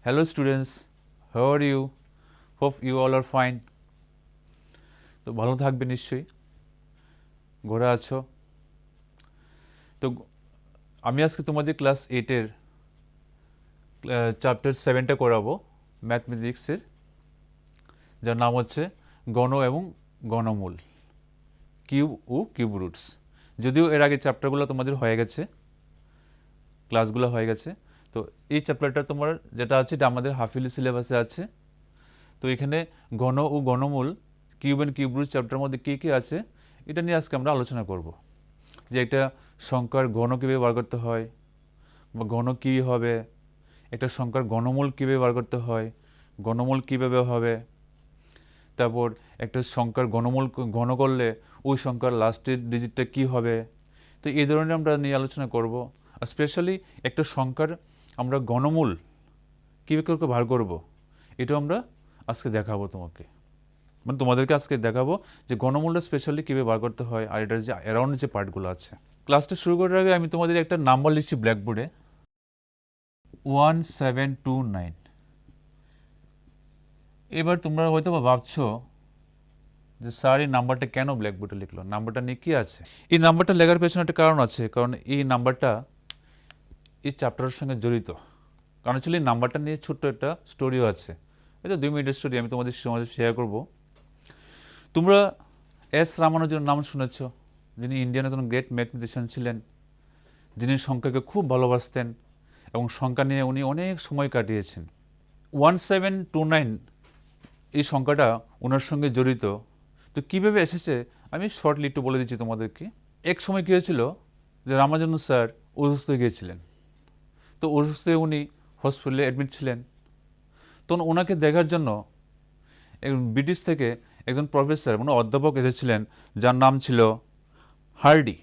Hello students, how are you? Hope you all are fine. তো ভালো থাকবে নিশ্চয়ই, ঘরে আছো। তো আমি আজকে তোমাদের ক্লাস 8-এর চ্যাপ্টার 7টা করাবো ম্যাথমেটিক্সের, যার নাম হচ্ছে গণ এবং গণমূল, কিউব ও কিউব রুটস। যদিও এর আগে চ্যাপ্টারগুলো তোমাদের হয়ে গেছে, ক্লাসগুলো হয়ে গেছে। তো এই চ্যাপ্টারটা তোমার যেটা আছে এটা আমাদের হাফ ইয়ারলি সিলেবাসে আছে। তো এখানে ঘন ও ঘনমূল, কিউব অ্যান্ড কিউব রুট চ্যাপ্টারের মধ্যে কী কী আছে এটা নিয়ে আজকে আমরা আলোচনা করব। যে একটা সংখ্যার ঘন কীভাবে বার করতে হয়, বা ঘন কী হবে, একটা সংখ্যার ঘনমূল কীভাবে বার করতে হয়, ঘনমূল কীভাবে হবে, তারপর একটা সংখ্যার ঘনমূল ঘন করলে ওই সংখ্যার লাস্টের ডিজিটটা কী হবে। তো এই ধরনের আমরা নিয়ে আলোচনা করব। আর স্পেশালি একটা সংখ্যার আমরা ঘনমূল কীভাবে করে বার করব এটাও আমরা আজকে দেখাবো তোমাকে, মানে তোমাদেরকে আজকে দেখাবো যে ঘনমূলটা স্পেশালি কীভাবে বার করতে হয় আর এটার যে অ্যারাউন্ড যে পার্টগুলো আছে। ক্লাসটা শুরু করার আগে আমি তোমাদের একটা নাম্বার লিখছি ব্ল্যাকবোর্ডে, 1729। এবার তোমরা হয়তো বা ভাবছো যে স্যার এই নাম্বারটা কেন ব্ল্যাকবোর্ডে লিখলো, নাম্বারটা নিয়ে কী আছে। এই নাম্বারটা লেখার পেছনে একটা কারণ আছে, কারণ এই নাম্বারটা এই চ্যাপ্টারের সঙ্গে জড়িত। কারণ অ্যাকচুয়ালি এই নাম্বারটা নিয়ে ছোট্ট একটা স্টোরিও আছে, এটা 2 মিনিটের স্টোরি, আমি তোমাদের সমাজে শেয়ার করব। তোমরা এস রামানুজনের নাম শুনেছ, যিনি ইন্ডিয়ান একজন গ্রেট ম্যাথমেটিশিয়ান ছিলেন, যিনি সংখ্যাকে খুব ভালোবাসতেন এবং সংখ্যা নিয়ে উনি অনেক সময় কাটিয়েছেন। 1729 এই সংখ্যাটা ওনার সঙ্গে জড়িত। তো কীভাবে এসেছে আমি শর্টলি একটু বলে দিচ্ছি তোমাদেরকে। এক সময় কী হয়েছিল যে রামানুজন স্যার অসুস্থ হয়ে গিয়েছিলেন। তো অসুস্থ হয়ে উনি হসপিটালে অ্যাডমিট ছিলেন। তখন ওনাকে দেখার জন্য ব্রিটিশ থেকে একজন প্রফেসর মানে অধ্যাপক এসেছিলেন, যার নাম ছিল হার্ডি।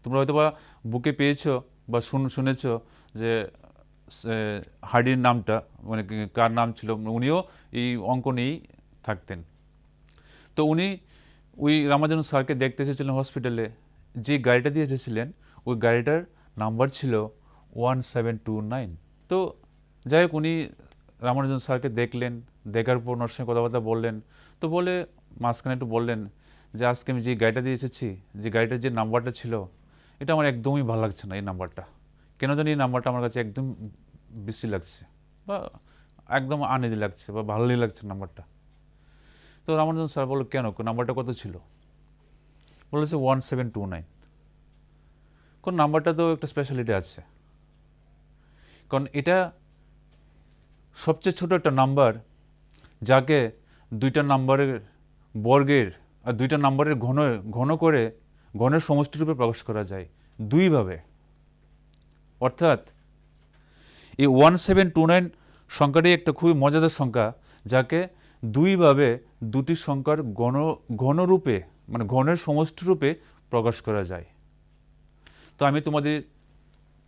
তোমরা হয়তো বা বুকে পেয়েছ বা শুনেছ যে হার্ডির নামটা, মানে কার নাম ছিল, উনিও এই অঙ্ক নিয়েই থাকতেন। তো উনি ওই রামানুজন স্যারকে দেখতে এসেছিলেন হসপিটালে। যে গাড়িটা দিয়ে এসেছিলেন ওই গাড়িটার নাম্বার ছিল 1729। তো যাই হোক, উনি রামানুজন স্যারকে দেখলেন, দেখার পর ওনার সঙ্গে কথাবার্তা বললেন। তো বলে মাঝখানে একটু বললেন যে আজকে আমি যে গাড়িটা দিয়ে এসেছি, যে গাড়িটার যে নাম্বারটা ছিল এটা আমার একদমই ভালো লাগছে না। এই নাম্বারটা কেন জানি, এই নাম্বারটা আমার কাছে একদম বেশি লাগছে বা একদম আনইজি লাগছে বা ভালোই লাগছে নাম্বারটা। তো রামানুজন স্যার বলল, কেন, নাম্বারটা কত ছিল? বলেছে 1729। কোন নাম্বারটা তো একটা স্পেশালিটি আছে, কারণ এটা সবচেয়ে ছোট একটা নাম্বার, যাকে দুইটা নাম্বারের বর্গের আর দুইটা নাম্বারের ঘন করে ঘনের সমষ্টিরূপে প্রকাশ করা যায় দুইভাবে। অর্থাৎ এই 1729 সংখ্যাটি একটা খুবই মজাদার সংখ্যা, যাকে দুইভাবে দুটি সংখ্যার ঘনরূপে মানে ঘনের সমষ্টিরূপে প্রকাশ করা যায়। তো আমি তোমাদের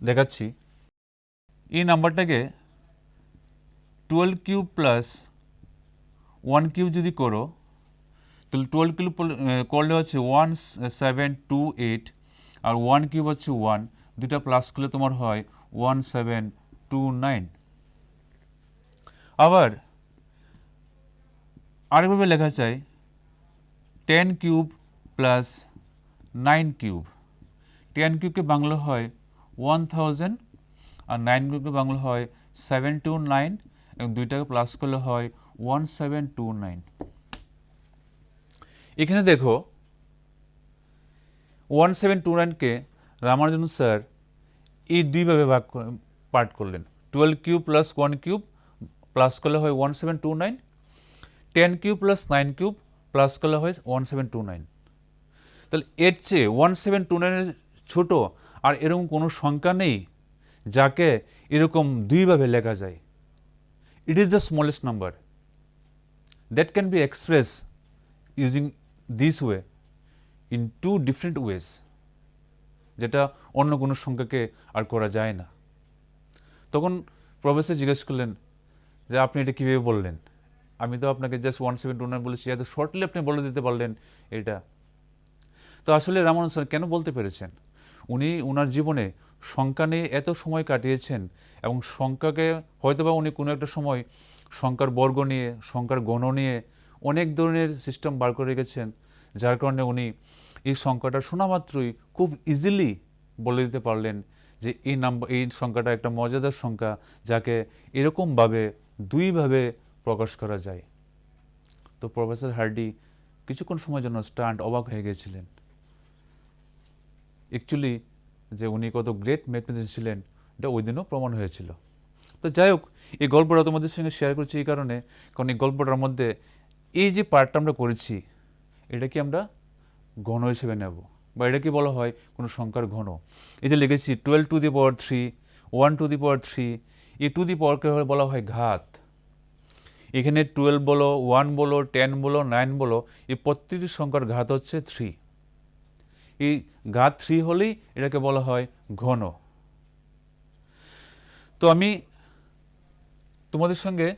দেখাচ্ছি। এই নাম্বারটাকে 12 কিউব প্লাস 1 কিউব যদি করো, তাহলে 12 কিউব করলে হচ্ছে 1728, আর 1 কিউব হচ্ছে 1, দুটা প্লাস করলে তোমার হয় 1729। আবার আরেকভাবে লেখা যায় 10 কিউব প্লাস 9 কিউব। 10 কিউবকে বাংলা হয় 1000, আর 9 কিউবকে বাংলা হয় 729, এবং দুইটাকে প্লাস করলে হয় 1729। এখানে দেখো 1729কে রামানুজন স্যার এই দুইভাবে পার্ট করলেন। 12 কিউব প্লাস 1 কিউব প্লাস করলে হয় 1729, 10 কিউব প্লাস 9 কিউব প্লাস করলে হয় 1729। তাহলে এর চেয়ে 1729 ছোট আর এরকম কোনো সংখ্যা নেই যাকে এরকম দুইভাবে লেখা যায়। It is the smallest number that can be express using this way in 2 different ways, যেটা অন্য কোনো সংখ্যাকে আর করা যায় না। তখন প্রফেসর জিজ্ঞেস করলেন যে আপনি এটা কীভাবে বললেন? আমি তো আপনাকে জাস্ট 1729 বলেছি, এত শর্টলি আপনি বলে দিতে পারলেন এটা। তো আসলে রামানুজন স্যার কেন বলতে পেরেছেন? উনি ওনার জীবনে সংখ্যা নিয়ে এত সময় কাটিয়েছেন এবং সংখ্যাকে হয়তোবা উনি কোনো একটা সময় সংখ্যার বর্গ নিয়ে, সংখ্যার গণ নিয়ে অনেক ধরনের সিস্টেম বার করে রেখেছেন, যার কারণে উনি এই সংখ্যাটা শোনা মাত্রই খুব ইজিলি বলে দিতে পারলেন যে এই সংখ্যাটা একটা মজাদার সংখ্যা, যাকে এরকমভাবে দুইভাবে প্রকাশ করা যায়। তো প্রফেসর হার্ডি কিছুক্ষণ সময়ের জন্য স্টান্ট, অবাক হয়ে গিয়েছিলেন। অ্যাকচুয়ালি যে উনি কত গ্রেট ম্যাথমেটিশিয়ান ছিলেন এটা ওই দিনও প্রমাণ হয়েছিল। তো যাই হোক, এই গল্পটা তোমাদের সঙ্গে শেয়ার করছি এই কারণে, কারণ এই গল্পটার মধ্যে এই যে পার্টটা আমরা করেছি এটা কি আমরা ঘন হিসেবে নেব, বা এটা কি বলা হয় কোনো সংখ্যার ঘন। এই যে লিখেছি 12 to the power 3, 1 to the পাওয়ার 3, এই টু দি পাওয়ারকে বলা হয় ঘাত। এখানে 12 বলো, 1 বলো, 10 বলো, 9 বলো, এই প্রত্যেকটি সংখ্যার ঘাত হচ্ছে 3। এই ঘাত 3 হলেই এটাকে বলা হয় ঘন। তো আমি তোমাদের সঙ্গে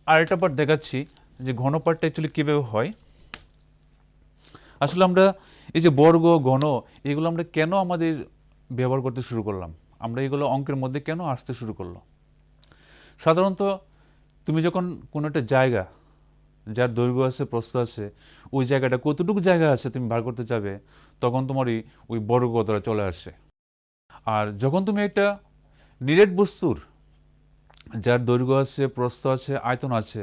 আরেকটা পার্ট দেখাচ্ছি যে ঘন পার্টটা অ্যাকচুয়ালি কীভাবে হয়। আসলে আমরা এই যে বর্গ, ঘন, এগুলো আমরা কেন আমাদের ব্যবহার করতে শুরু করলাম, আমরা এগুলো অঙ্কের মধ্যে কেন আসতে শুরু করলো। সাধারণত তুমি যখন কোনো একটা জায়গা যার দৈর্ঘ্য আছে, প্রস্থ আছে, ওই জায়গাটা কতটুকু জায়গা আছে তুমি বার করতে যাবে, তখন তোমারই ওই বর্গ কথাটা চলে আসে। আর যখন তুমি একটা নিরেট বস্তুর যার দৈর্ঘ্য আছে, প্রস্থ আছে, আয়তন আছে,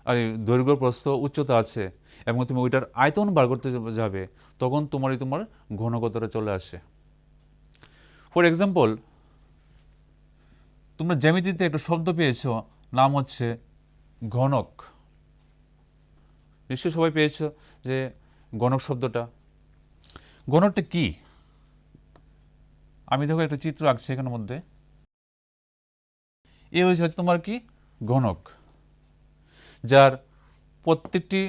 আর দৈর্ঘ্য, প্রস্থ, উচ্চতা আছে, এবং তুমি ওইটার আয়তন বার করতে যাবে, তখন তোমার ঘনকতাটা চলে আসে। ফর এক্সাম্পল, তোমরা জ্যামিতিতে একটা শব্দ পেয়েছ, নাম হচ্ছে ঘনক। নিশ্চয়ই সবাই পেয়েছ যে ঘনক শব্দটা। ঘনকটা কি? আমি দেখো একটা চিত্র আঁকছি এখানের মধ্যে। এ হচ্ছে তোমার কি ঘনক, যার প্রত্যেকটি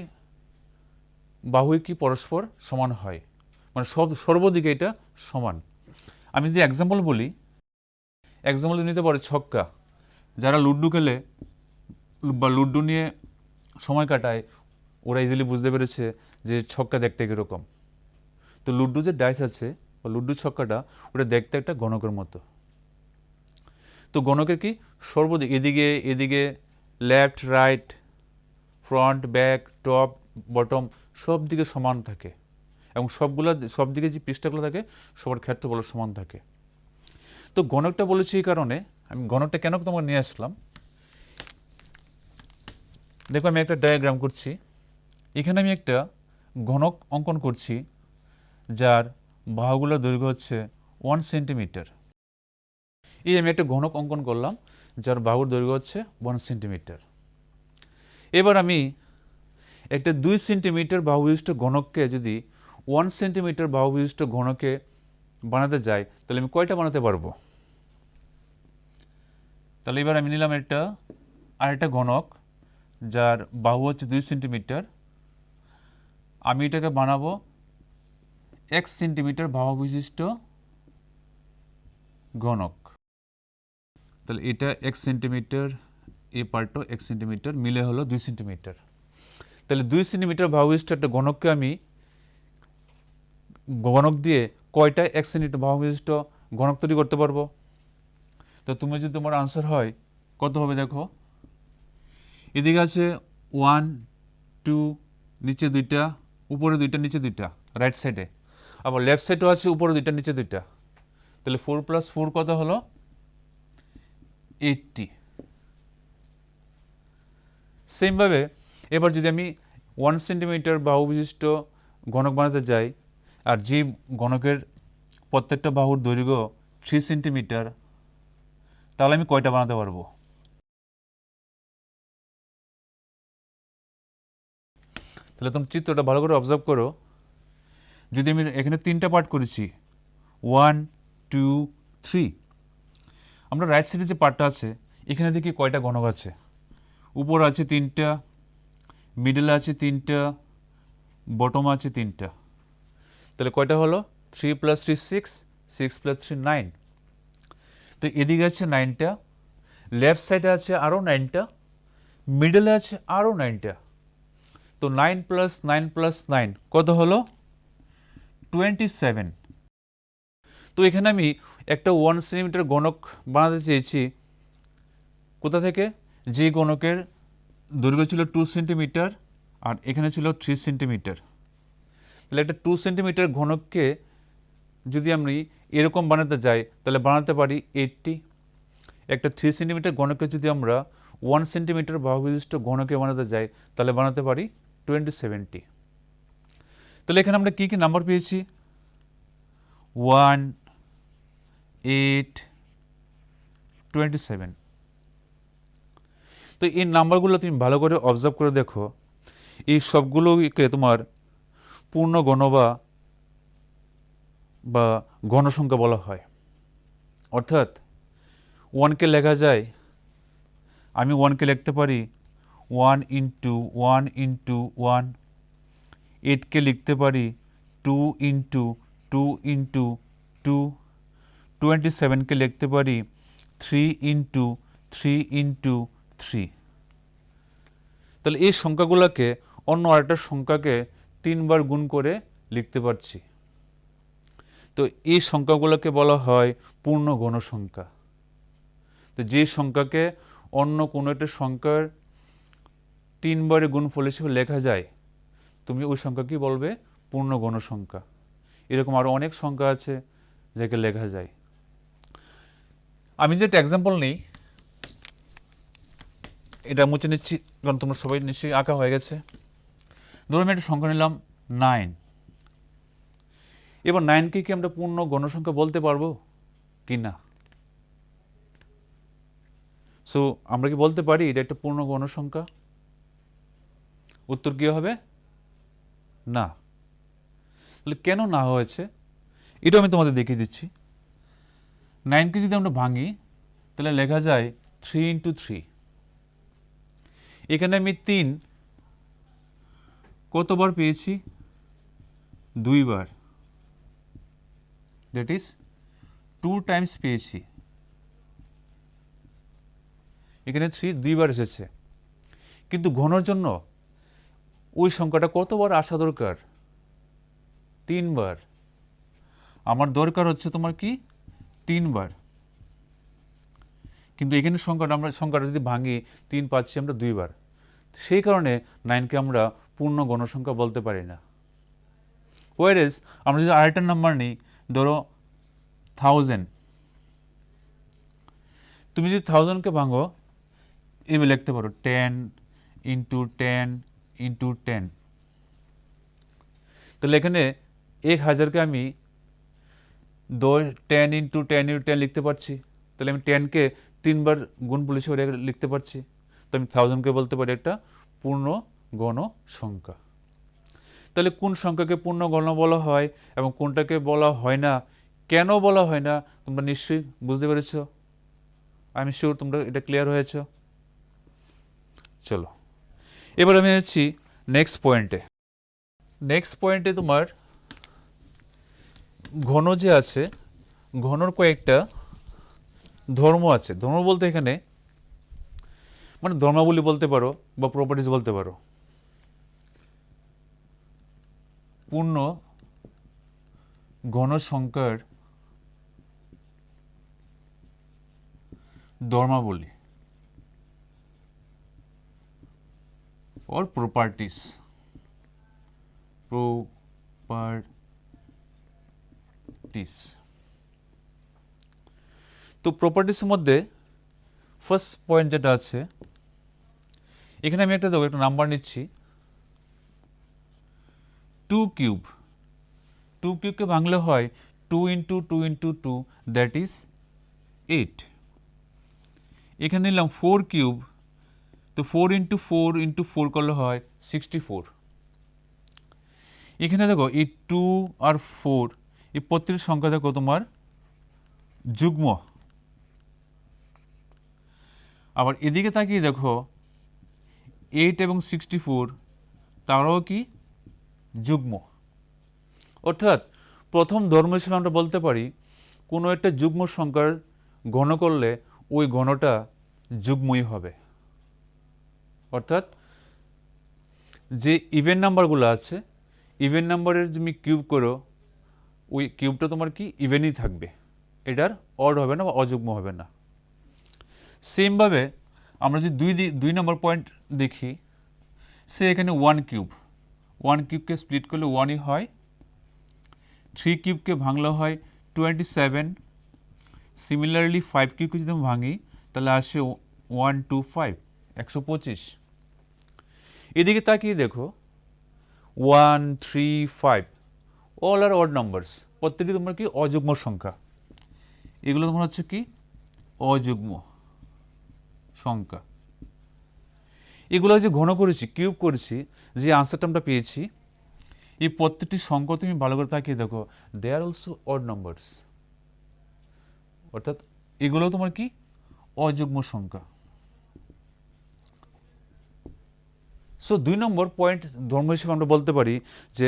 বাহুই কি পরস্পর সমান হয়, মানে সর্বদিকে এটা সমান। আমি যদি এক্সাম্পল বলি, এক্সাম্পল নিতে পারে ছক্কা। যারা লুড্ডু খেলে বা লুড্ডু নিয়ে সময় কাটায়, ওরা ইজিলি বুঝতে পেরেছে যে ছক্কা দেখতে কীরকম। তো লুড্ডু যে ডাইস আছে বা লুড্ডু ছক্কাটা, ওটা দেখতে একটা গণকের মতো। তো গণকের কি সর্বদিক, এদিকে এদিকে, left right, front back, top bottom, সব দিকে সমান থাকে, এবং সব দিকে যে পৃষ্ঠাগুলো থাকে সবার ক্ষেত্রফল সমান থাকে। তো গণকটা বলেছি এই কারণে, আমি গণকটা কেন তোমাকে নিয়ে আসলাম। দেখো, আমি একটা ডায়াগ্রাম করছি। এখানে আমি একটা ঘনক অঙ্কন করছি, যার বাহুগুলোর দৈর্ঘ্য হচ্ছে 1 সেন্টিমিটার। এই আমি একটা ঘনক অঙ্কন করলাম যার বাহুর দৈর্ঘ্য হচ্ছে 1 সেন্টিমিটার। এবার আমি একটা 2 সেন্টিমিটার বাহু বিশিষ্ট ঘনককে যদি 1 সেন্টিমিটার বাহু বিশিষ্ট ঘনকে বানাতে যাই, তাহলে আমি কয়টা বানাতে পারবো? তাহলে এবার আমি নিলাম আরেকটা ঘনক যার বাহু হচ্ছে 2 সেন্টিমিটার। আমি এটাকে বানাবো 1 সেন্টিমিটার বাহু বিশিষ্ট ঘনক। তাহলে এটা 1 সেন্টিমিটার, এই পার্টও 1 সেন্টিমিটার, মিলে হলো 2 সেন্টিমিটার। তাহলে 2 সেন্টিমিটার বাহু বিশিষ্ট একটা ঘনককে আমি ঘনক দিয়ে কয়টা 1 সেন্টিমিটার বাহু বিশিষ্ট ঘনক তৈরি করতে পারবো? তো তুমি যদি তোমার আনসার হয় কত হবে দেখো, এদিকে আছে 1 2, নিচে 2টা, উপরে 2টা, নিচে 2টা, রাইট সাইডে। আবার লেফট সাইডেও আছে উপরে 2টা, নিচে 2টা। তাহলে 4 + 4 কত হলো? 80। সেমভাবে এবার যদি আমি 1 সেন্টিমিটার বাহু বিশিষ্ট ঘনক বানাতে যাই, আর যে ঘনকের প্রত্যেকটা বাহুর দৈর্ঘ্য 3 সেন্টিমিটার, তাহলে আমি কয়টা বানাতে পারবো? তাহলে তুমি চিত্রটা ভালো করে অবজার্ভ করো। যদি আমি এখানে 3টা পার্ট করেছি, 1 2 3, আমরা রাইট সাইডে যে পার্টটা আছে এখানে দেখি কয়টা ঘনক আছে। উপর আছে 3টা, মিডলে আছে 3টা, বটম আছে 3টা। তাহলে কয়টা হলো? 3 + 3 6, 6 + 3 9। তো এদিকে আছে 9টা, লেফট সাইডে আছে আরও 9টা, মিডলে আছে আরও 9টা। তো 9 + 9 + 9 কত হলো? 27। তো এখানে আমি একটা 1 সেন্টিমিটার ঘনক বানাতে চেয়েছি। কোথা থেকে? যে ঘনকের দৈর্ঘ্য ছিল 2 সেন্টিমিটার আর এখানে ছিল 3 সেন্টিমিটার। তাহলে একটা 2 সেন্টিমিটার ঘনককে যদি আমি এরকম বানাতে যাই তাহলে বানাতে পারি 80। একটা 3 সেন্টিমিটার ঘনককে যদি আমরা 1 সেন্টিমিটার বাহু বিশিষ্ট ঘনকে বানাতে যাই তাহলে বানাতে পারি 2070। তাহলে এখানে আমরা কী কী নাম্বার পেয়েছি? 1, 8, 27। তো এই নাম্বারগুলো তুমি ভালো করে অবজার্ভ করে দেখো, এই সবগুলোকে তোমার পূর্ণ গণ বা গণসংখ্যা বলা হয়। অর্থাৎ 1কে লেখা যায়, আমি 1কে লিখতে পারি 1 ইন্টু 1 ইন্টু 1। 8কে লিখতে পারি 2 ইন্টু 2 ইন্টু 2। 27কে লিখতে পারি 3 ইন্টু 3 ইন্টু 3। তাহলে এই সংখ্যাগুলোকে অন্য আরেকটা সংখ্যাকে 3 বার গুণ করে লিখতে পারছি। তো এই সংখ্যাগুলোকে বলা হয় পূর্ণ গণসংখ্যা। তো যে সংখ্যাকে অন্য কোনো একটা সংখ্যার 3 বারে গুণফল হিসেবে লেখা যায় তুমি ওই সংখ্যাকেই বলবে পূর্ণ গণসংখ্যা। এরকম আরও অনেক সংখ্যা আছে যাকে লেখা যায়। আমি যে একটা এক্সাম্পল নিই, এটা মুছে নিচ্ছি কারণ তোমরা সবাই নিশ্চয়ই আঁকা হয়ে গেছে। ধরুন আমি একটা সংখ্যা নিলাম 9। এবার 9কে কি আমরা পূর্ণ গণসংখ্যা বলতে পারবো কি না? সো আমরা কি বলতে পারি এটা একটা পূর্ণ গণসংখ্যা? উত্তর কি হবে? না। তাহলে কেন না হয়েছে এটা আমি তোমাদের দেখিয়ে দিচ্ছি। 9কে যদি আমরা ভাঙি তাহলে লেখা যায় 3 ইন্টু 3। এখানে আমি 3 কতবার পেয়েছি? 2 বার, দ্যাট ইজ 2 টাইমস পেয়েছি। এখানে 3 2 বার এসেছে, কিন্তু ঘনর জন্য ওই সংখ্যাটা কতবার আসা দরকার? 3 বার। আমার দরকার হচ্ছে তোমার কি 3 বার, কিন্তু এখানে সংখ্যাটা যদি ভাঙি 3 পাচ্ছি আমরা 2 বার। সেই কারণে 9কে আমরা পূর্ণ গণসংখ্যা বলতে পারি না। ওয়ারেজ আমরা যদি আরেকটা নাম্বার নিই, ধরো 1000। তুমি যদি 1000কে ভাঙো এভাবে লিখতে পারো 10 ইন্টু 10 ইন্টু 10। তাহলে এখানে 1000কে আমি 10 ইন্টু 10 ইন্টু 10 লিখতে পারছি। তাহলে আমি 10কে 3 বার গুণফল হিসেবে লিখতে পারছি। তো আমি 1000কে বলতে পারি একটা পূর্ণ গণ সংখ্যা। তাহলে কোন সংখ্যাকে পূর্ণ গণ বলা হয় এবং কোনটাকে বলা হয় না, কেন বলা হয় না, তোমরা নিশ্চয়ই বুঝতে পেরেছ। আমি শিওর তোমরা এটা ক্লিয়ার হয়েছ। চলো এবার আমি যাচ্ছি নেক্সট পয়েন্টে। নেক্সট পয়েন্টে তোমার ঘন যে আছে, ঘনর কয়েকটা ধর্ম আছে। ধর্ম বলতে এখানে মানে ধর্মাবলী বলতে পারো বা প্রপার্টিজ বলতে পারো। পূর্ণ ঘন সংখ্যার ধর্মাবলী or properties. তো প্রপার্টিসের মধ্যে ফার্স্ট পয়েন্ট যেটা আছে, এখানে আমি একটা নাম্বার নিচ্ছি 2 কিউব। 2 কিউবকে ভাঙলে হয় 2 ইন্টু 2 ইন্টু 2, দ্যাট ইজ 8। এখানে নিলাম 4 কিউব, তো 4 ইন্টু 4 ইন্টু 4 করলে হয় 64। এখানে দেখো এই 2 আর 4 এই প্রত্যেকটি সংখ্যা দেখো তোমার যুগ্ম। আবার এদিকে তাকিয়ে দেখো 8 এবং 64 তারাও কি যুগ্ম। অর্থাৎ প্রথম ধর্ম হিসেবে আমরা বলতে পারি কোনো একটা যুগ্ম সংখ্যার ঘন করলে ওই ঘনটা যুগ্মই হবে। অর্থাৎ যে ইভেন নাম্বারগুলো আছে, ইভেন নাম্বারের তুমি কিউব করো ওই কিউবটা তোমার কি ইভেনই থাকবে, এটার অড হবে না বা অযুগ্ম হবে না। সেমভাবে আমরা যদি দুই নম্বর পয়েন্ট দেখি, সে এখানে 1 কিউব, 1 কিউবকে স্প্লিট করলে 1ই হয়, 3 কিউবকে ভাঙলে হয় 27, সিমিলারলি 5 কিউবকে যদি আমি ভাঙি তাহলে আসে 125, 125। এদিকে তাকিয়ে দেখো 1, 3, 5 অল আর অড নাম্বারস, প্রত্যেকটি তোমার কি অযুগ্ম সংখ্যা, এগুলো তোমার হচ্ছে কি অযুগ্ম সংখ্যা। এগুলো যে ঘন করেছি, কিউব করেছি, যে আনসারটা আমরা পেয়েছি, এই প্রত্যেকটি সংখ্যা তুমি ভালো করে তাকিয়ে দেখো, দে আর অলসো অড নাম্বারস, অর্থাৎ এগুলো তোমার কি অযুগ্ম সংখ্যা। সো 2 নম্বর পয়েন্ট ধর্ম হিসেবে আমরা বলতে পারি যে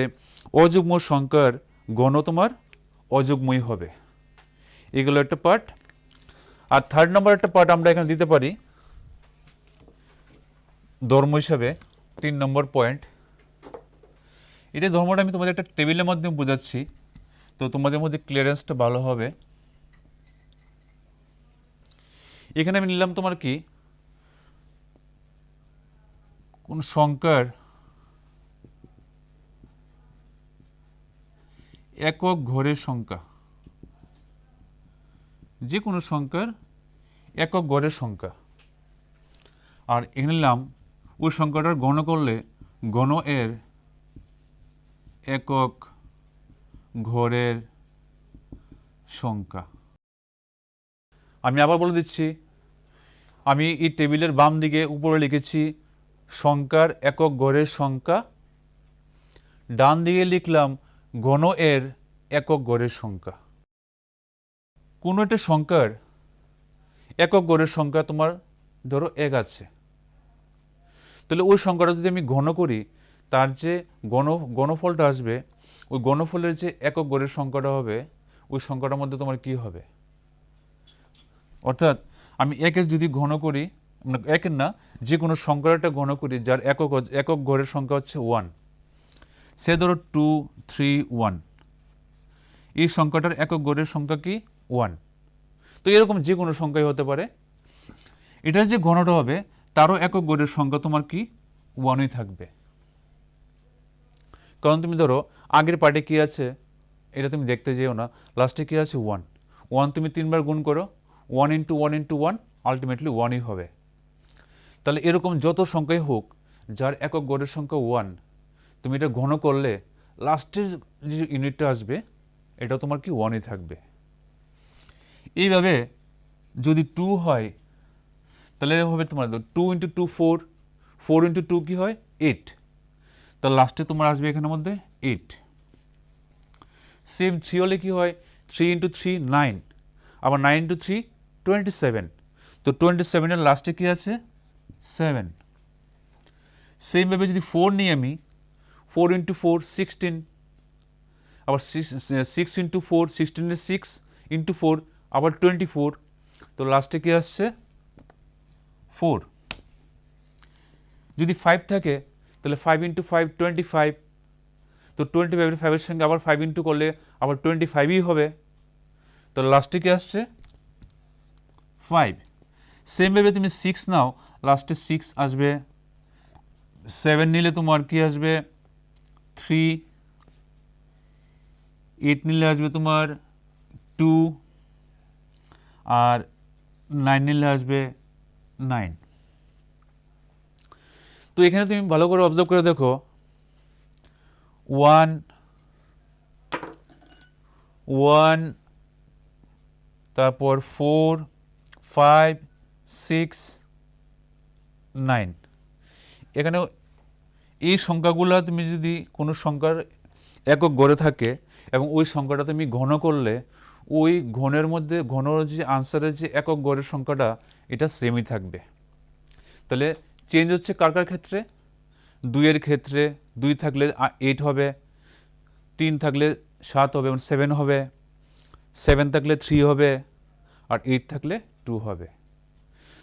অযুগ্ম সংখ্যার গণ তোমার অযুগ্মই হবে, এগুলো একটা পার্ট। আর 3rd নম্বর একটা পার্ট আমরা এখানে দিতে পারি ধর্ম হিসাবে, 3 নম্বর পয়েন্ট। এটা ধর্মটা আমি তোমাদের একটা টেবিলের মাধ্যমে বোঝাচ্ছি, তো তোমাদের মধ্যে ক্লিয়ারেন্সটা ভালো হবে। এখানে আমি নিলাম তোমার কি কোন সংখ্যার একক ঘরের সংখ্যা, যে কোনো সংখ্যার একক ঘরের সংখ্যা, আর এখানে নিলাম ওই সংখ্যাটার গণ করলে গণ এর একক ঘরের সংখ্যা। আমি আবার বলে দিচ্ছি, আমি এই টেবিলের বাম দিকে উপরে লিখেছি সংখ্যার একক ঘরের সংখ্যা, ডান দিকে লিখলাম ঘন এর একক ঘরের সংখ্যা। কোনো একটা সংখ্যার একক ঘরের সংখ্যা তোমার ধরো 1 আছে, তাহলে ওই সংখ্যাটা যদি আমি ঘন করি, তার যে গণফলটা আসবে, ওই গণফলের যে একক ঘরের সংখ্যাটা হবে, ওই সংখ্যাটার মধ্যে তোমার কি হবে, অর্থাৎ আমি 1-এর যদি ঘন করি, মানে 1-এর না, যে কোনো সংখ্যাটা ঘন করি যার একক ঘরের সংখ্যা হচ্ছে 1, সে ধরো 2, 3, 1, এই সংখ্যাটার একক ঘরের সংখ্যা কি 1। তো এরকম যে কোনো সংখ্যাই হতে পারে, এটার যে ঘনটা হবে তারও একক ঘরের সংখ্যা তোমার কি 1ই থাকবে। কারণ তুমি ধরো আগের পার্টে কি আছে এটা তুমি দেখতে যেও না, লাস্টে কি আছে 1, 1 তুমি 3বার গুণ করো, 1 × 1 × 1 আলটিমেটলি 1ই হবে। তাহলে এরকম যত সংখ্যাই হোক যার একক গড়ের সংখ্যা 1, তুমি এটা ঘন করলে লাস্টের যে ইউনিটটা আসবে এটা তোমার কি 1ই থাকবে। এইভাবে যদি 2 হয় তাহলে হবে তোমার 2 × 2 4, 4 × 2 কি হয় 8, তাহলে লাস্টে তোমার আসবে এখানের মধ্যে 8। সেম 3 হলে কি হয় 3 × 3 9, আবার 9 × 3 27, তো 27 এর লাস্টে কি আছে 7। সেমভাবে যদি 4 নিই আমি, 4 × 4 16, আবার 6 × 4 16 এর 6 × 4 আবার 24, তো লাস্টে কি আসছে 4। যদি 5 থাকে তাহলে 5 × 5 25, তো 25 5-এর সঙ্গে আবার 5 ইন্টু করলে আবার 25ই হবে, তো লাস্টে কি আসছে 5। সেমভাবে তুমি 6 নাও, লাস্টে 6 আসবে, 7 নিলে তোমার কি আসবে 3, 8 নিলে আসবে তোমার 2, আর 9 নিলে আসবে 9। তো এখানে তুমি ভালো করে অবজার্ভ করে দেখো 1, 1, তারপর 4, 5, 6, 9, এখানে এই সংখ্যাগুলো তুমি যদি কোনো সংখ্যার একক গড়ে থাকে এবং ওই সংখ্যাটা তুমি ঘন করলে ওই ঘনের মধ্যে ঘনর যে আনসারের যে একক গড়ের সংখ্যাটা এটা সেমই থাকবে। তাহলে চেঞ্জ হচ্ছে কার কার ক্ষেত্রে, 2 এর ক্ষেত্রে 2 থাকলে 8 হবে, 3 থাকলে 7 হবে, 7 হবে, 7 থাকলে 3 হবে, আর 8 থাকলে 2 হবে।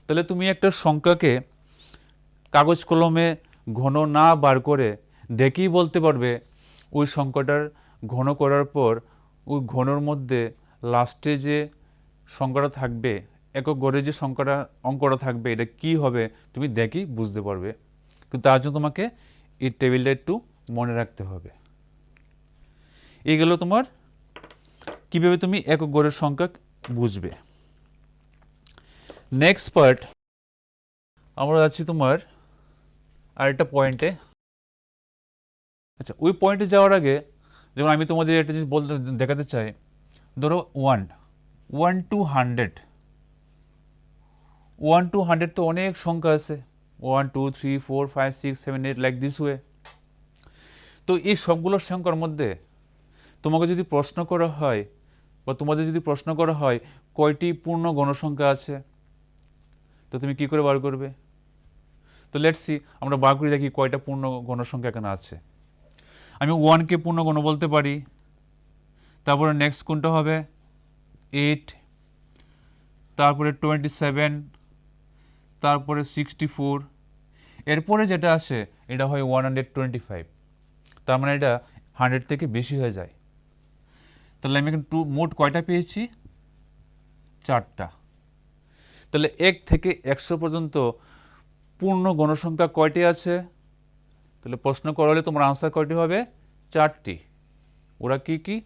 তাহলে তুমি একটা সংখ্যাকে কাগজ কলমে ঘন না বার করে দেখেই বলতে পারবে ওই সংখ্যাটার ঘন করার পর ওই ঘনর মধ্যে লাস্টে যে সংখ্যাটা থাকবে, একক গড়ে যে সংখ্যাটা অঙ্কটা থাকবে, এটা কি হবে তুমি দেখি বুঝতে পারবে। কিন্তু তার জন্য তোমাকে এই টেবিলটা একটু মনে রাখতে হবে। এই গেল তোমার কিভাবে তুমি একক গড়ের সংখ্যা বুঝবে। নেক্সট পার্ট আমরা যাচ্ছি তোমার আরেকটা পয়েন্টে। আচ্ছা, ওই পয়েন্টে যাওয়ার আগে যেমন আমি তোমাদের একটা জিনিস বলতে দেখাতে চাই, ধরো 1 to 100, 1 to 100 তো অনেক সংখ্যা আছে, 1 2 3 4 5 6 7 8 লাইক দিস ওয়ে। তো এই সবগুলো সংখ্যার মধ্যে তোমাকে যদি প্রশ্ন করা হয় বা তোমাদের যদি প্রশ্ন করা হয় কয়টি পূর্ণ গণসংখ্যা আছে, তো তুমি কি করে বার করবে? তো লেটস সি, আমরা বার করে দেখি কয়টা পূর্ণ গণসংখ্যা এখানে আছে। আমি 1কে পূর্ণ গণ বলতে পারি, তারপরে নেক্সট কোনটা হবে 8, তারপরে 27, তারপরে 64, এরপরে যেটা আসে এটা হয় 125। তার মানে এটা 100 থেকে বেশি হয়ে যায়। তাহলে আমি এখানে মোট কয়টা পেয়েছি? 4টা। তাহলে 1 থেকে 100 পর্যন্ত পূর্ণ গণসংখ্যা কয়টি আছে? তাহলে প্রশ্ন করা হলে তোমার আনসার কয়টি হবে? 4টি। ওরা কি কি?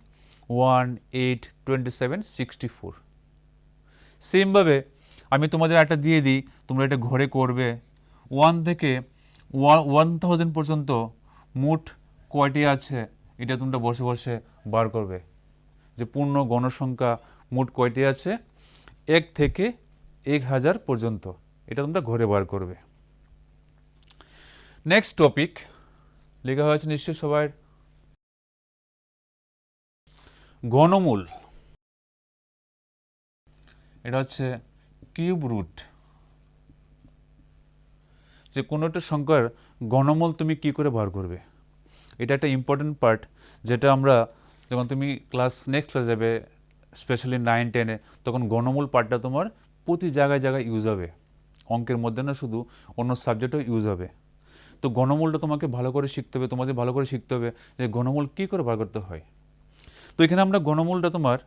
1 8 27 64। সেমভাবে আমি তোমাদের একটা দিয়ে দিই, তোমরা এটা ঘরে করবে। 1 থেকে 1000 পর্যন্ত মোট কয়টি আছে এটা তোমরা বসে বসে বার করবে, যে পূর্ণ গণসংখ্যা মোট কয়টি আছে 1 থেকে 1000 পর্যন্ত, এটা তোমরা ঘরে বার করবে। নেক্সট টপিক লেখা হয়েছে নিশ্চয়ই সবার, ঘনমূল। এটা হচ্ছে কিউব রুট, যে কোনো একটা সংখ্যার ঘনমূল তুমি কি করে বার করবে। এটা একটা ইম্পর্টেন্ট পার্ট, যেটা আমরা যখন তুমি নেক্সট ক্লাস যাবে, স্পেশালি 9 10-এ, তখন ঘনমূল পার্টটা তোমার প্রতি জায়গায় জায়গায় ইউজ হবে, অঙ্কের মধ্যে না শুধু অন্য সাবজেক্টেও ইউজ হবে। তো ঘনমূলটা তোমাকে ভালো করে শিখতে হবে, তোমাদের ভালো করে শিখতে হবে যে ঘনমূল কী করে বার করতে হয়। তো এখানে আমরা ঘনমূলটা তোমার,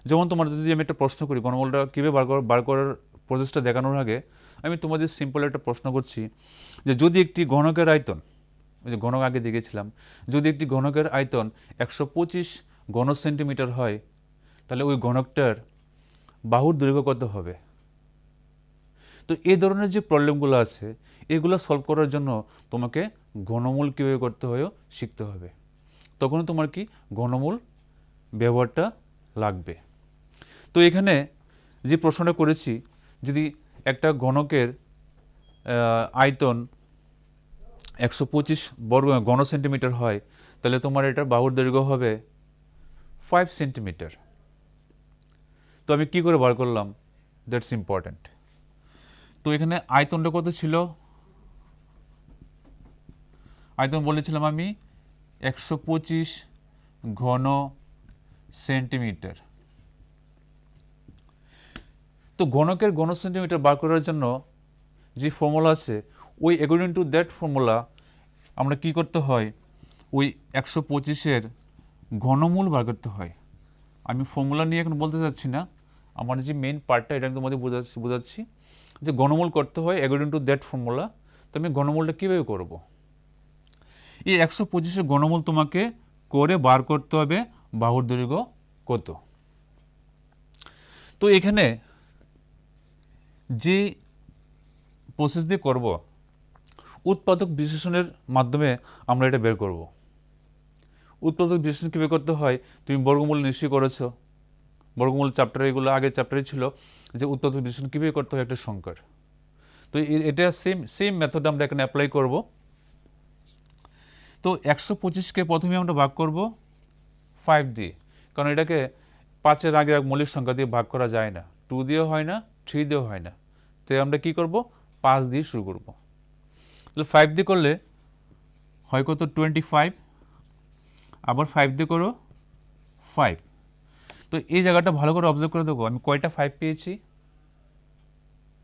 যেমন তোমার যদি আমি একটা প্রশ্ন করি ঘনমূলটা কীভাবে বার করার প্রসেসটা দেখানোর আগে আমি তোমাদের সিম্পল একটা প্রশ্ন করছি, যে যদি একটি ঘনকের আয়তন, ওই যে ঘনক আগে দেখেছিলাম, যদি একটি ঘনকের আয়তন 125 ঘন সেন্টিমিটার হয়, তাহলে ওই ঘনকটার বাহুর দৈর্ঘ্য কত হবে? তো এই ধরনের যে প্রবলেমগুলো আছে এগুলো সলভ করার জন্য তোমাকে ঘনমূল কীভাবে করতে হয় শিখতে হবে, তখনই তোমার কি ঘনমূল ব্যবহারটা লাগবে। তো এখানে যে প্রশ্নটা করেছি, যদি একটা ঘনকের আয়তন 125 বর্গ ঘন সেন্টিমিটার হয়, তাহলে তোমার এটার বাহুর দৈর্ঘ্য হবে 5 সেন্টিমিটার। তো আমি কি করে বার করলাম? That's important. তো এখানে আয়তনটা কত ছিল? আয়তন বলেছিলাম আমি 125 ঘন সেন্টিমিটার। তো ঘনকের ঘন সেন্টিমিটার বার করার জন্য যে ফর্মুলা আছে, ওই অ্যাকর্ডিং টু দ্যাট ফর্মুলা আমরা কি করতে হয়, ওই 125-এর ঘনমূল বার করতে হয়। আমি ফর্মুলা নিয়ে এখন বলতে চাচ্ছি না, আমার যে মেইন পার্টটা এটা আমি তোমাদের বোঝাচ্ছি যে ঘনমূল করতে হয় অ্যাকর্ডিং টু দ্যাট ফর্মুলা। তো আমি ঘনমূলটা কীভাবে করব? এই 125-এর ঘনমূল তোমাকে করে বার করতে হবে বাহুর দৈর্ঘ্য কত। তো এখানে যে প্রসেস দিয়ে করব, উৎপাদক বিশ্লেষণের মাধ্যমে আমরা এটা বের করব। উৎপাদক বিশ্লেষণ কীভাবে করতে হয় তুমি বর্গমূল নিশ্চয়ই করেছো, বর্গমূল চ্যাপ্টারে, এগুলো আগের চ্যাপ্টারে ছিল যে উৎপাদক বিশ্লেষণ কীভাবে করতে হয় একটা সংখ্যার। তো এটা সেম মেথড আমরা এখানে অ্যাপ্লাই করব। তো 125-কে প্রথমে আমরা ভাগ করব 5 দিয়ে, কারণ এটাকে 5-এর আগে এক মৌলিক সংখ্যা দিয়ে ভাগ করা যায় না, 2 দিয়েও হয় না, 3 দিয়েও হয় না। তো আমরা কি করব? 5 দিয়ে শুরু করব। তাহলে 5 দিয়ে করলে হয় কত? 25। আবার 5 দিয়ে করো 5। তো এই জায়গাটা ভালো করে অবজার্ভ করে দেখো আমি কয়টা 5 পেয়েছি?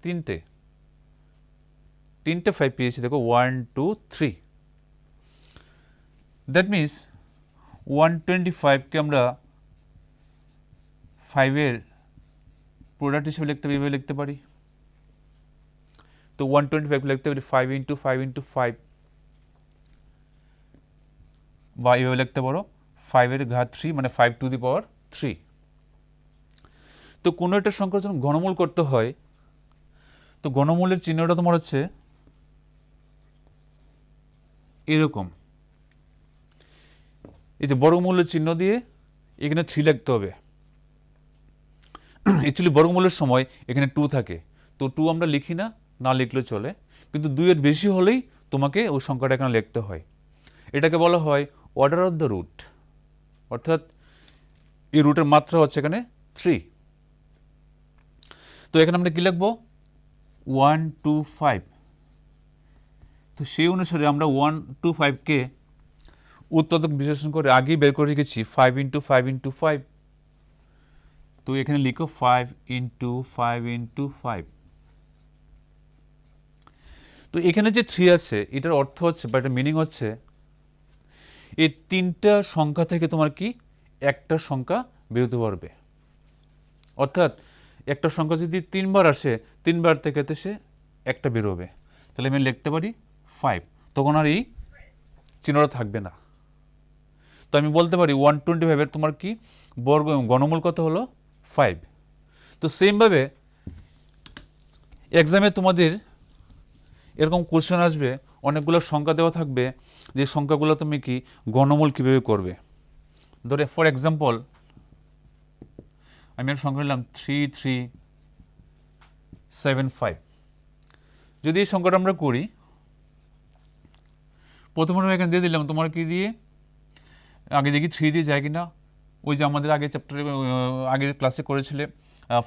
3টে 5 পেয়েছি। দেখো 1 2 3। দ্যাট মিনস 125-কে আমরা 5-এর প্রোডাক্ট হিসেবে লিখতে পারি, এভাবে লিখতে পারি। তো 125 লিখতে পারি 5 ইন্টু 5 ইন্টু 5, বা এভাবে লিখতে পারো 5-এর ঘাত 3 মানে 5 টু দি পাওয়ার 3। তো কোনো একটা সংখ্যার যখন ঘনমূল করতে হয়, তো ঘনমূলের চিহ্নটা তোমার হচ্ছে এরকম, এই যে বর্গমূলের চিহ্ন দিয়ে এখানে 3 লিখতে হবে। অ্যাকচুয়ালি বর্গমূলের সময় এখানে 2 থাকে, তো 2 আমরা লিখি না, না লিখলে চলে, কিন্তু 2-এর বেশি হলেই তোমাকে ওই সংখ্যাটা এখানে লিখতে হয়। এটাকে বলা হয় অর্ডার অফ দ্য রুট, অর্থাৎ এই রুটের মাত্রা হচ্ছে এখানে 3। তো এখানে আমরা কি লিখবো 1 2 5। তো সেই অনুসারে আমরা 1 2 5-কে উৎপাদক বিশ্লেষণ করে আগেই বের করে রেখেছি 5 ইন্টু 5 ইন্টু 5। তো এখানে লিখো 5 ইন্টু 5 ইন্টু 5। তো এখানে যে 3 আছে এটার অর্থ হচ্ছে বা এটার মিনিং হচ্ছে এই 3টা সংখ্যা থেকে তোমার কি একটা সংখ্যা বেরোতে পারবে, অর্থাৎ একটা সংখ্যা যদি 3 বার আসে 3 বার থেকে সে একটা বেরোবে। তাহলে আমি লিখতে পারি 5, তখন আর এই চিহ্নটা থাকবে না। তো আমি বলতে পারি 125-এর তোমার কি ঘনমূল কত হলো 5। তো সেমভাবে এক্সামে তোমাদের এরকম কোশ্চেন আসবে, অনেকগুলো সংখ্যা দেওয়া থাকবে, যে সংখ্যাগুলো তুমি কি ঘনমূল কীভাবে করবে। ধরে ফর এক্সাম্পল আমি একটা সংখ্যা নিলাম 3375। যদি এই সংখ্যাটা আমরা করি, প্রথমে আমি এখানে দিয়ে দিলাম তোমার কি দিয়ে, আগে দেখি 3 দিয়ে যায় কিনা। ওই যে আমাদের আগে চ্যাপ্টারে আগে ক্লাসে করেছিলে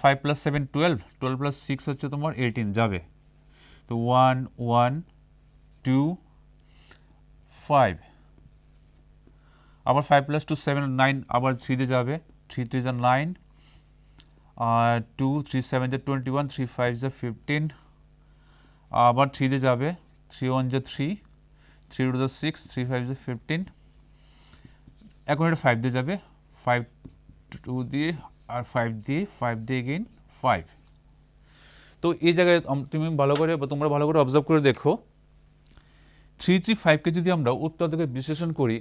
5 + 7 12, 12 + 6 হচ্ছে তোমার 18 যাবে। তো 1 1 2 5, আবার 5 + 2 7 9, আবার 3 দিয়ে যাবে, 3 3 যা 9, 2 3 7 যা 21, 3 5 যা 15, আবার 3 দিয়ে যাবে, 3 1 যা 3, 3 2 যা 6, 3 5 যা 15। এখন এটা 5 দিয়ে যাবে, 5 2 দিয়ে আর 5 দিয়ে, 5 দিয়ে এগেইন 5। তো এই জায়গায় তুমি ভালো করে বা তোমরা ভালো করে অবজার্ভ করে দেখো, 335-কে যদি আমরা উৎপাদকে বিশ্লেষণ করি,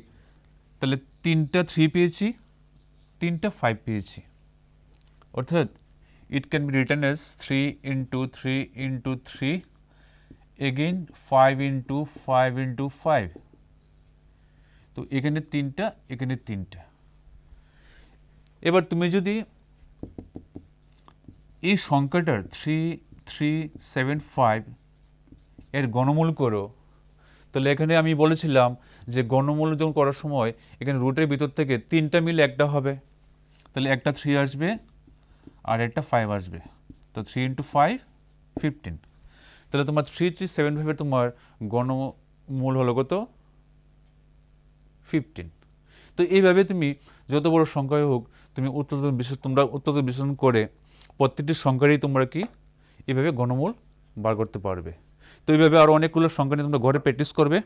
তাহলে 3টা 3 পেয়েছি, 3টা 5 পেয়েছি, অর্থাৎ it can be written as 3 into 3 into 3, again 5 into 5 into 5। তো এখানে 3টা, এখানে 3টা। এবার তুমি যদি এই সংখ্যাটার 3375 এর ঘনমূল করো, তাহলে এখানে আমি বলেছিলাম যে ঘনমূল যখন করার সময় এখানে রুটের ভিতর থেকে 3টা মিলে একটা হবে, তাহলে একটা 3 আসবে আর একটা 5 আসবে। তো 3 ইন্টু 5 15। তাহলে তোমার 3375-এর তোমার ঘনমূল হলো কত 15। তো এইভাবে তুমি যত বড় সংখ্যাই হোক তুমি উৎপাদক বিশ্লেষণ করে প্রত্যেকটি সংখ্যারই তোমরা কি এইভাবে ঘনমূল বার করতে পারবে। তো এইভাবে আরও অনেকগুলো সংখ্যা নিয়ে তোমরা ঘরে প্র্যাকটিস করবে।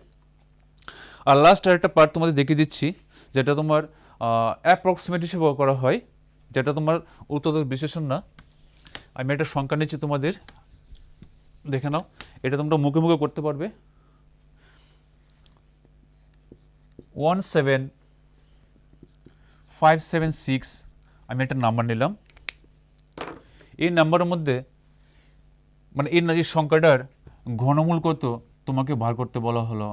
আর লাস্ট আরেকটা পার্ট তোমাদের দেখিয়ে দিচ্ছি, যেটা তোমার অ্যাপ্রক্সিমেট হিসেবে করা হয়, যেটা তোমার উৎপাদক বিশ্লেষণ না। আমি একটা সংখ্যা নিচ্ছি, তোমাদের দেখে নাও, এটা তোমরা মুখে মুখে করতে পারবে। 17576 আমি একটা নাম্বার নিলাম। এই নাম্বারের মধ্যে মানে এই সংখ্যাটার ঘনমূল কত তোমাকে বার করতে বলা হলো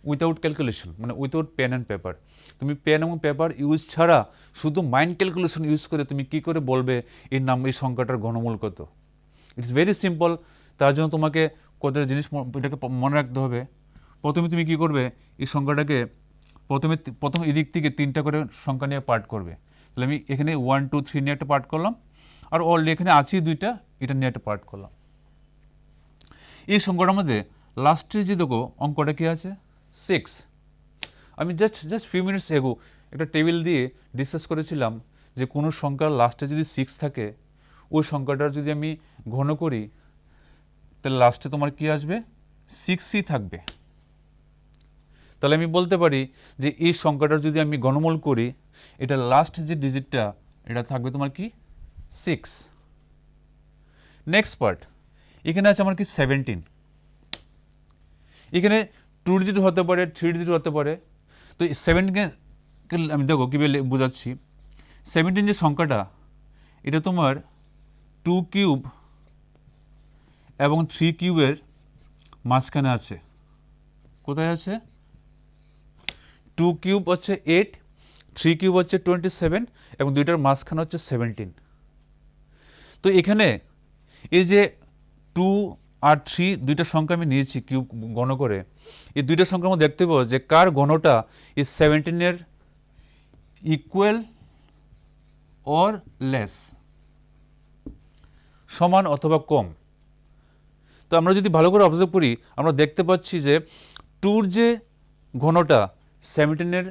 উইথাউট ক্যালকুলেশন, মানে উইথাউট পেন অ্যান্ড পেপার। তুমি পেন এবং পেপার ইউজ ছাড়া শুধু মাইন্ড ক্যালকুলেশন ইউজ করে তুমি কি করে বলবে এই সংখ্যাটার ঘনমূল কত। It's very simple. তার জন্য তোমাকে কতটা জিনিস এটাকে মনে রাখতে হবে। প্রথমে তুমি কি করবে, এই সংখ্যাটাকে প্রথম এদিক থেকে 3টা করে সংখ্যা নিয়ে পার্ট করবে। তাহলে আমি এখানে 1 2 3 নিয়ে একটা পার্ট করলাম, আর অলরেডি এখানে আছেই 2টা, এটা নিয়ে একটা পার্ট করলাম। এই সংখ্যাটার মধ্যে লাস্টে যে দেখো অঙ্কটা কি আছে 6। আমি জাস্ট ফিউ মিনিটস এগো একটা টেবিল দিয়ে ডিসকাস করেছিলাম যে কোনো সংখ্যার লাস্টে যদি 6 থাকে, ওই সংখ্যাটার যদি আমি ঘন করি তাহলে লাস্টে তোমার কি আসবে 6ই থাকবে। তাহলে আমি বলতে পারি যে এই সংখ্যাটার যদি আমি ঘনমূল করি এটা লাস্ট যে ডিজিটটা এটা থাকবে তোমার কি 6। নেক্সট পার্ট, এখানে আছে আমার কি 17। এখানে 2 ডিজিট হতে পারে, 3 ডিজিট হতে পারে। তো 17কে আমি দেখো কীভাবে বোঝাচ্ছি। 17 যে সংখ্যাটা এটা তোমার 2 কিউব এবং 3 কিউবের মাঝখানে আছে। কোথায় আছে? 2 কিউব হচ্ছে 8, 3 কিউব হচ্ছে 27 এবং দুইটার মাঝখানে হচ্ছে 17। তো এখানে এই যে 2 আর 3 দুইটা সংখ্যা আমি নিয়েছি কিউব গণ করে, এই দুইটা সংখ্যার মধ্যে দেখতে পাবো যে কার গণটা এই 17-এর ইকুয়াল অর লেস, সমান অথবা কম। তো আমরা যদি ভালো করে অবজার্ভ করি আমরা দেখতে পাচ্ছি যে 2-র যে ঘনটা 17-এর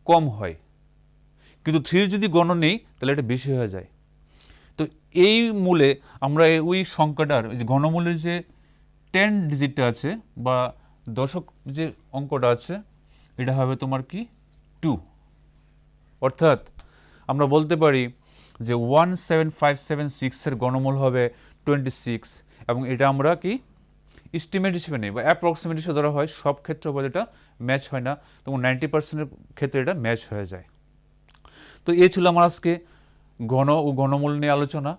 কম হয়, কিন্তু 3-র যদি গণ নেই তাহলে এটা বেশি হয়ে যায়। তো এই মূলে আমরা ওই সংখ্যাটার ঘনমূলের যে 10 ডিজিটটা আছে বা দশক যে অঙ্কটা আছে এটা হবে তোমার কি 2। অর্থাৎ আমরা বলতে পারি যে 17576-এর ঘনমূল হবে 26 এবং এটা আমরা কি এস্টিমেট হিসেবে নেই বা অ্যাপ্রক্সিমেট হিসেবে ধরা হয়। সব ক্ষেত্রে বলে এটা ম্যাচ হয় না, তখন 90%-এর ক্ষেত্রে এটা ম্যাচ হয়ে যায়। তো এই ছিল আমার আজকে ঘন ও ঘনমূল নিয়ে আলোচনা।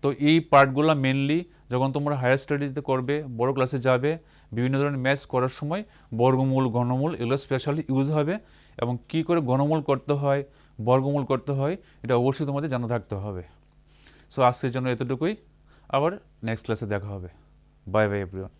তো এই পার্টগুলো মেনলি যখন তোমরা হায়ার স্টাডিজে করবে, বড় ক্লাসে যাবে, বিভিন্ন ধরনের ম্যাথস করার সময় বর্গমূল, ঘনমূল এগুলো স্পেশালি ইউজ হবে এবং কী করে ঘনমূল করতে হয়, বর্গমূল করতে হয় এটা অবশ্যই তোমাদের জানা থাকতে হবে। সো আজকের জন্য এতটুকুই, আবার নেক্সট ক্লাসে দেখা হবে। Bye bye everyone.